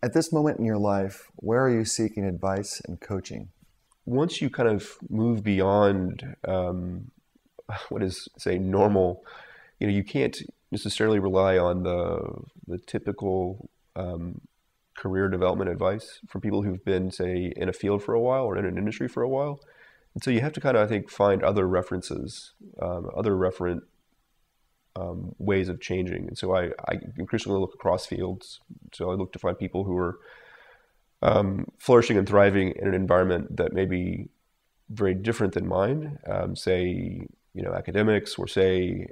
At this moment in your life, where are you seeking advice and coaching? Once you kind of move beyond what is, say, normal, you can't necessarily rely on the typical career development advice from people who've been, say, in a field for a while or in an industry for a while. And so you have to kind of, I think, find other references, other referent ways of changing. And so I increasingly look across fields. So I look to find people who are flourishing and thriving in an environment that may be very different than mine, say, academics or say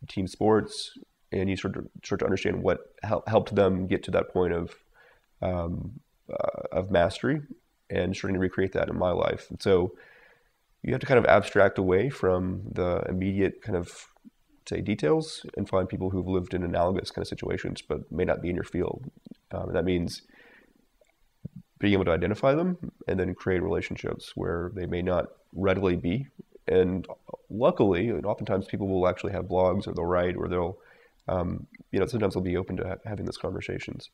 team sports, and you sort to understand what helped them get to that point of mastery, and starting to recreate that in my life. And so you have to kind of abstract away from the immediate kind of, say, details and find people who've lived in analogous kind of situations but may not be in your field. And that means being able to identify them and then create relationships where they may not readily be. And luckily, and oftentimes people will actually have blogs, or they'll write, or they'll, sometimes they'll be open to having those conversations.